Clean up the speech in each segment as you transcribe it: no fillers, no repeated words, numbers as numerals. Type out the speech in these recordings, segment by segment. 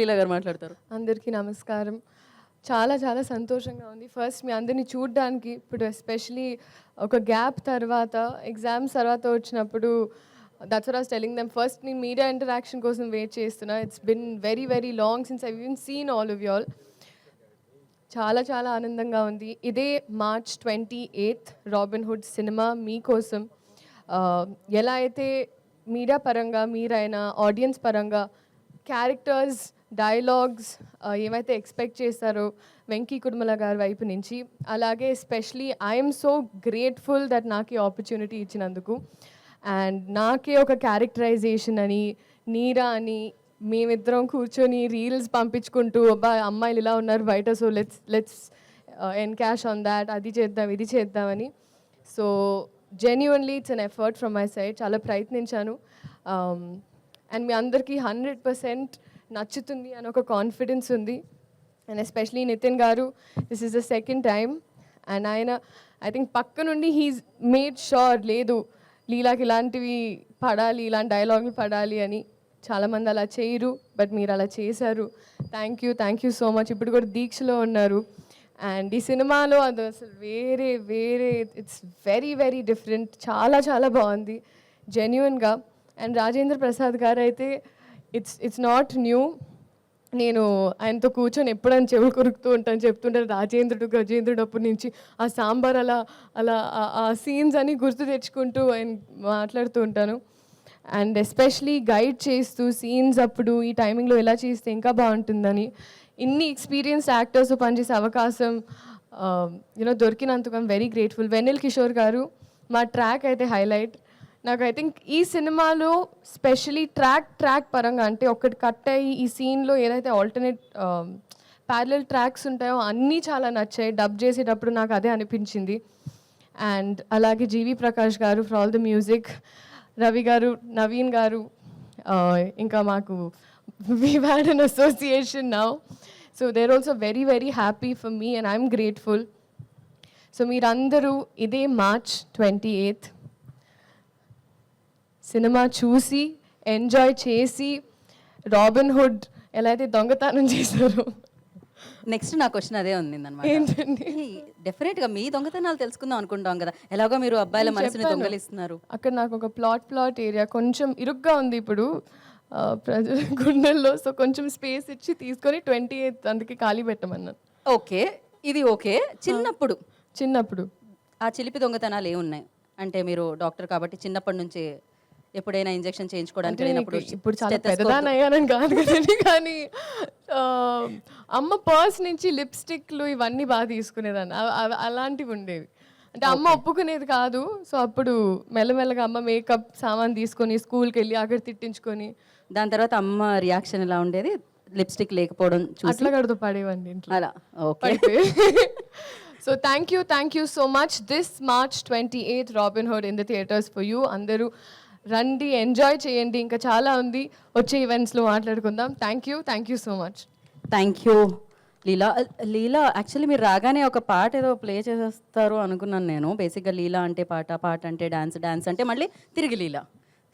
లీలా గారు మాట్లాడతారు. అందరికీ నమస్కారం. చాలా చాలా సంతోషంగా ఉంది. ఫస్ట్ మీ అందరిని చూడడానికి ఇప్పుడు ఎస్పెషలీ ఒక గ్యాప్ తర్వాత ఎగ్జామ్స్ తర్వాత వచ్చినప్పుడు that's what I was telling them. First నేను మీడియా ఇంటరాక్షన్ కోసం వెయిట్ చేస్తున్నా. It's been very very long since I even seen all of you all. చాలా చాలా ఆనందంగా ఉంది. ఇదే March 28 రాబిన్హుడ్ సినిమా మీకోసం. ఎలా అయితే మీడియా పరంగా మీరైనా ఆడియన్స్ పరంగా క్యారెక్టర్స్ డైలాగ్స్ ఏమైతే ఎక్స్పెక్ట్ చేస్తారో వెంకీ కుడుమల గారి వైపు నుంచి, అలాగే especially I'm so grateful that నాకు ఈ ఆపర్చునిటీ ఇచ్చినందుకు. అండ్ నాకే ఒక క్యారెక్టరైజేషన్ అని నీరా అని మేమిద్దరం కూర్చొని రీల్స్ పంపించుకుంటూ అబ్బా అమ్మాయిలు ఇలా ఉన్నారు బయట, so let's encash on that, అది చేద్దాం ఇది చేద్దామని. So genuinely it's an effort from my side. చాలా ప్రయత్నించాను. అండ్ మీ అందరికీ 100% నచ్చుతుంది అని ఒక కాన్ఫిడెన్స్ ఉంది. అండ్ ఎస్పెషలీ నితిన్ గారు, this is the second time. And ఆయన ఐ థింక్ పక్క నుండి హీస్ మేడ్ షూర్ లేదు లీలాకి ఇలాంటివి పడాలి, ఇలాంటి డైలాగులు పడాలి అని. చాలామంది అలా చేయరు, బట్ మీరు అలా చేశారు. Thank you so much. ఇప్పుడు కూడా దీక్షలో ఉన్నారు. అండ్ ఈ సినిమాలో అది అసలు వేరే ఇట్స్ వెరీ వెరీ డిఫరెంట్. చాలా చాలా బాగుంది జెన్యున్గా. అండ్ రాజేంద్ర ప్రసాద్ గారు అయితే ఇట్స్ నాట్ న్యూ. నేను ఆయనతో కూర్చొని ఎప్పుడైనా చెవులు కొరుకుతూ ఉంటాను, చెప్తుంటారు గజేంద్రుడు అప్పటి నుంచి ఆ సాంబార్ అలా అలా ఆ సీన్స్ అని గుర్తు తెచ్చుకుంటూ ఆయన మాట్లాడుతూ ఉంటాను. అండ్ ఎస్పెషలీ గైడ్ చేస్తూ సీన్స్ అప్పుడు ఈ టైమింగ్లో ఎలా చేస్తే ఇంకా బాగుంటుందని, ఇన్ని ఎక్స్పీరియన్స్డ్ యాక్టర్స్ పనిచేసే అవకాశం దొరికినందుకు I'm very grateful. Vennela Kishore గారు మా ట్రాక్ అయితే హైలైట్. నాకు ఐ థింక్ ఈ సినిమాలో స్పెషలీ ట్రాక్ పరంగా అంటే ఒకటి కట్ అయ్యి ఈ సీన్లో ఏదైతే ఆల్టర్నేట్ ప్యారలల్ ట్రాక్స్ ఉంటాయో అన్నీ చాలా నచ్చాయి. డబ్ చేసేటప్పుడు నాకు అదే అనిపించింది. అండ్ అలాగే జీవి ప్రకాష్ గారు for all the music, Ravi గారు, నవీన్ గారు, ఇంకా మాకు we've had an association now. So they're also very, very happy for me and I'm grateful. So మీరందరూ ఇదే March 28 సినిమా చూసి ఎంజాయ్ చేసి రాబిన్హుడ్ ఎలా అయితే దొంగతనం చేశారో. నెక్స్ట్ నా క్వశ్చన్ అదే ఉంది అనమాట. ఏంటండి? డెఫినెట్గా మీ దొంగతనాలు తెలుసుకుందాం అనుకుంటాం కదా, ఎలాగో మీరు అబ్బాయిల మనసుని దొంగలిస్తున్నారు. అక్కడ నాకు ఒక ప్లాట్ ఏరియా కొంచెం ఇరుగ్గా ఉంది ఇప్పుడు ప్రజల గుండెల్లో. సో కొంచెం స్పేస్ ఇచ్చి తీసుకొని 28 అందుకే ఖాళీ పెట్టమన్నాను. ఓకే, ఇది ఓకే. చిన్నప్పుడు ఆ చిలిపి దొంగతనాలు ఏమున్నాయి అంటే, మీరు డాక్టర్ కాబట్టి చిన్నప్పటి నుంచి ఎప్పుడైనా ఇంజెక్షన్ చేయించుకోవడానికి వెళ్ళినప్పుడు, ఇప్పుడు చాలా పెద్దదాన్ని అయ్యానని కాదు కదండి, కానీ అమ్మ పర్స్ నుంచి లిప్స్టిక్లు ఇవన్నీ బాగా తీసుకునేదాన్ని. అలాంటివి ఉండేవి. అంటే అమ్మ ఒప్పుకునేది కాదు. సో అప్పుడు మెల్లమెల్లగా అమ్మ మేకప్ సామాన్ తీసుకొని స్కూల్కి వెళ్ళి అక్కడ తిట్టించుకొని, దాని తర్వాత అమ్మ రియాక్షన్ ఎలా ఉండేది లిప్స్టిక్ లేకపోవడం చూసి? అట్లా కడుతూ పడేవండి ఇంట్లో అలా. Okay. So thank you so much. This March 28 Robinhood in the theatres for you. అందరూ రండి, ఎంజాయ్ చేయండి. ఇంకా చాలా ఉంది, వచ్చే ఈవెంట్స్లో మాట్లాడుకుందాం. Thank you so much. Thank you Leela. Actually మీరు రాగానే ఒక పాట ఏదో ప్లే చేసేస్తారు అనుకున్నాను నేను. బేసిక్గా లీలా అంటే పాట అంటే డాన్స్ అంటే మళ్ళీ తిరిగి లీలా.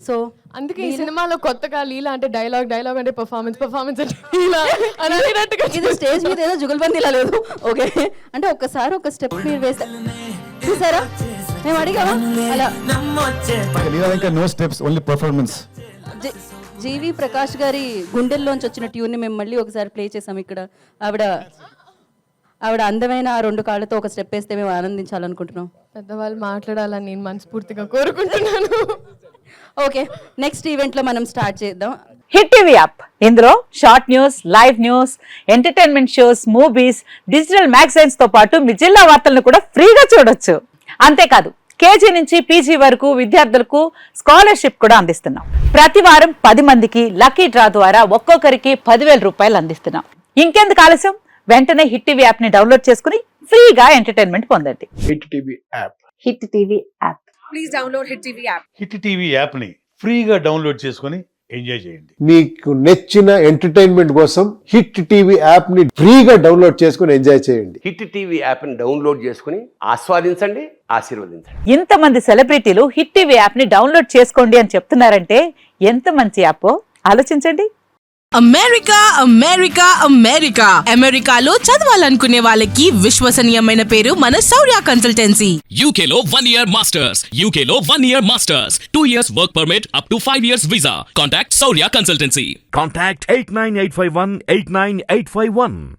సో అందుకే ఈ సినిమాలో కొత్తగా లీలా అంటే డైలాగ్ అంటే పర్ఫార్మెన్స్ అంటే లీలా అని అనేటట్టుగా ఇది స్టేజ్ మీద ఏదో జుగల్బందీలా లేదు. ఓకే, అంటే ఒక్కసారి ఒక స్టెప్ మీరు వేస్తే చూసారా, మేము అడిగామా అలా. No steps, only performance. GV Prakash గారి గుండెల్లోంచి వచ్చిన ట్యూన్ని మేము మళ్ళీ ఒకసారి ప్లే చేసాం ఇక్కడ. ఆవిడ అందమైన ఆ 2 కాళ్ళతో ఒక స్టెప్ వేస్తే మేము ఆనందించాలనుకుంటున్నాం. పెద్దవాళ్ళు మాట్లాడాలని నేను మనస్ఫూర్తిగా కోరుకుంటున్నాను. ఓకే, నెక్స్ట్ ఈవెంట్లో మనం స్టార్ట్ చేద్దాం. హిట్ టీవీ యాప్, ఇందులో short news, live news, entertainment shows, movies, digital magazines తో పాటు మీ జిల్లా వార్తలను కూడా ఫ్రీగా చూడొచ్చు. అంతేకాదు కేజీ నుంచి పీజీ వరకు విద్యార్థులకు స్కాలర్షిప్ కూడా అందిస్తున్నాం. ప్రతి వారం 10 మందికి లక్కీ డ్రా ద్వారా ఒక్కొక్కరికి 10,000 రూపాయలు అందిస్తున్నాం. ఇంకెందుకు ఆలస్యం, వెంటనే హిట్ టీవీ యాప్ ని డౌన్లోడ్ చేసుకుని ఫ్రీగా ఎంటర్టైన్మెంట్ పొందండి. Hit TV app. Hit TV app. Please download hit TV app. Hit TV app ని ఫ్రీగా డౌన్లోడ్ చేసుకొని ఎంజాయ్ చేయండి. మీకు నచ్చిన ఎంటర్టైన్మెంట్ కోసం హిట్ టీవీ యాప్ ని ఫ్రీగా డౌన్లోడ్ చేసుకుని ఎంజాయ్ చేయండి. హిట్ టీవీ యాప్ ని డౌన్లోడ్ చేసుకుని ఆస్వాదించండి, ఆశీర్వదించండి. ఇంతమంది సెలబ్రిటీలు హిట్ టీవీ యాప్ ని డౌన్లోడ్ చేసుకోండి అని చెప్తున్నారంటే ఎంత మంచి యాప్ ఆలోచించండి. అమెరికా అమెరికా అమెరికా అమెరికాలో చదవాలనుకునే వాళ్ళకి విశ్వసనీయమైన పేరు మన శౌర్య కన్సల్టెన్సీ. UK లో 1 year masters. UK లో 1 year masters. 2 years work permit up to 5 years visa. Contact Saurya Consultancy. Contact 89851 89851.